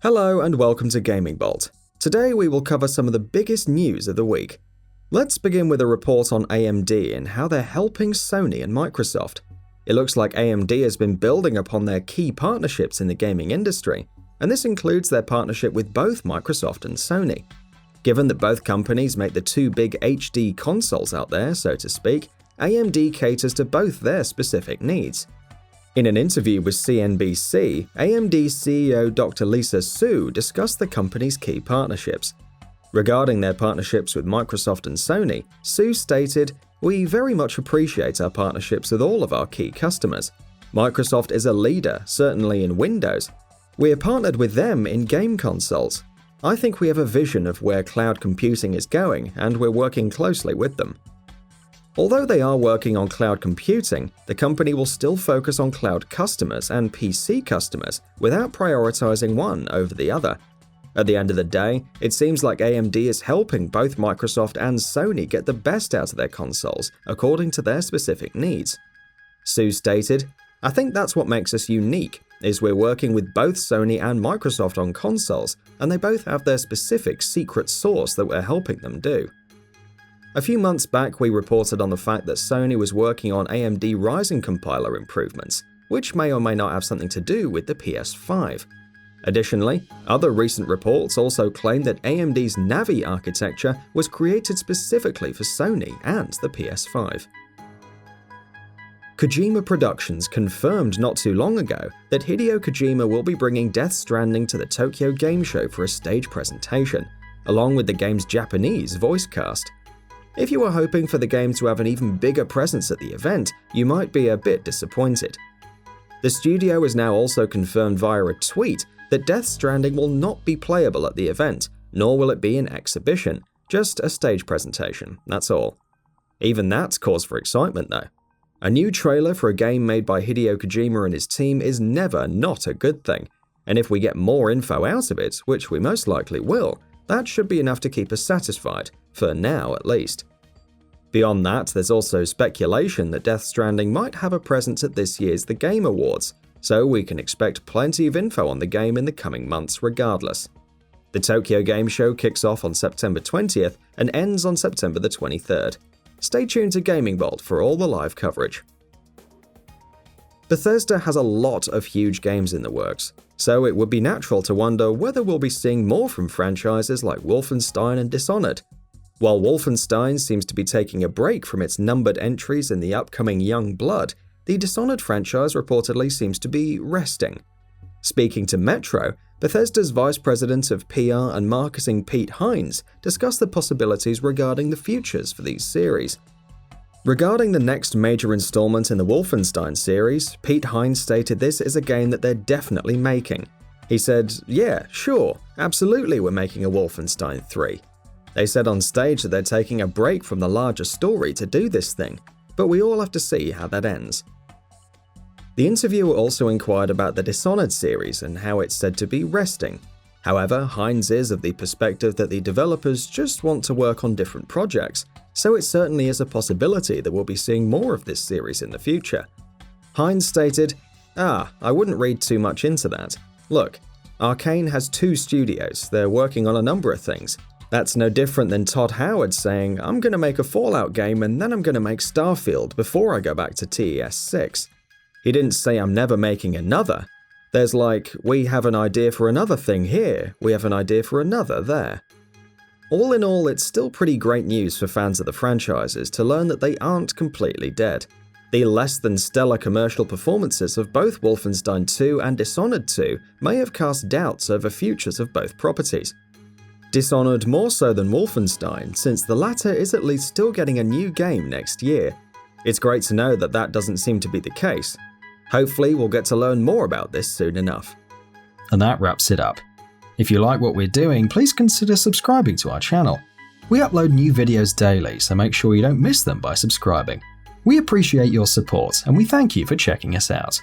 Hello and welcome to GamingBolt. Today we will cover some of the biggest news of the week. Let's begin with a report on AMD and how they're helping Sony and Microsoft. It looks like AMD has been building upon their key partnerships in the gaming industry, and this includes their partnership with both Microsoft and Sony. Given that both companies make the two big HD consoles out there, so to speak, AMD caters to both their specific needs. In an interview with CNBC, AMD CEO Dr. Lisa Su discussed the company's key partnerships. Regarding their partnerships with Microsoft and Sony, Su stated, "We very much appreciate our partnerships with all of our key customers. Microsoft is a leader, certainly in Windows. We are partnered with them in game consoles. I think we have a vision of where cloud computing is going, and we're working closely with them." Although they are working on cloud computing, the company will still focus on cloud customers and PC customers without prioritizing one over the other. At the end of the day, it seems like AMD is helping both Microsoft and Sony get the best out of their consoles according to their specific needs. Su stated, "I think that's what makes us unique, is we're working with both Sony and Microsoft on consoles, and they both have their specific secret sauce that we're helping them do." A few months back, we reported on the fact that Sony was working on AMD Ryzen compiler improvements, which may or may not have something to do with the PS5. Additionally, other recent reports also claim that AMD's Navi architecture was created specifically for Sony and the PS5. Kojima Productions confirmed not too long ago that Hideo Kojima will be bringing Death Stranding to the Tokyo Game Show for a stage presentation, along with the game's Japanese voice cast. If you were hoping for the game to have an even bigger presence at the event, you might be a bit disappointed. The studio has now also confirmed via a tweet that Death Stranding will not be playable at the event, nor will it be an exhibition, just a stage presentation, that's all. Even that's cause for excitement though. A new trailer for a game made by Hideo Kojima and his team is never not a good thing, and if we get more info out of it, which we most likely will, that should be enough to keep us satisfied, for now at least. Beyond that, there's also speculation that Death Stranding might have a presence at this year's The Game Awards, so we can expect plenty of info on the game in the coming months regardless. The Tokyo Game Show kicks off on September 20th and ends on September the 23rd. Stay tuned to GamingBolt for all the live coverage. Bethesda has a lot of huge games in the works, so it would be natural to wonder whether we'll be seeing more from franchises like Wolfenstein and Dishonored. While Wolfenstein seems to be taking a break from its numbered entries in the upcoming Young Blood, the Dishonored franchise reportedly seems to be resting. Speaking to Metro, Bethesda's Vice President of PR and Marketing Pete Hines discussed the possibilities regarding the futures for these series. Regarding the next major installment in the Wolfenstein series, Pete Hines stated this is a game that they're definitely making. He said, "Yeah, sure, absolutely we're making a Wolfenstein 3. They said on stage that they're taking a break from the larger story to do this thing, but we all have to see how that ends." The interviewer also inquired about the Dishonored series and how it's said to be resting. However, Hines is of the perspective that the developers just want to work on different projects, so it certainly is a possibility that we'll be seeing more of this series in the future. Hines stated, I wouldn't read too much into that. Look, Arcane has 2 studios, they're working on a number of things. That's no different than Todd Howard saying, "I'm going to make a Fallout game and then I'm going to make Starfield before I go back to TES 6. He didn't say I'm never making another. There's like, we have an idea for another thing here, we have an idea for another there. All in all, it's still pretty great news for fans of the franchises to learn that they aren't completely dead. The less than stellar commercial performances of both Wolfenstein 2 and Dishonored 2 may have cast doubts over futures of both properties. Dishonored more so than Wolfenstein, since the latter is at least still getting a new game next year. It's great to know that that doesn't seem to be the case. Hopefully we'll get to learn more about this soon enough. And that wraps it up. If you like what we're doing, please consider subscribing to our channel. We upload new videos daily, so make sure you don't miss them by subscribing. We appreciate your support, and we thank you for checking us out.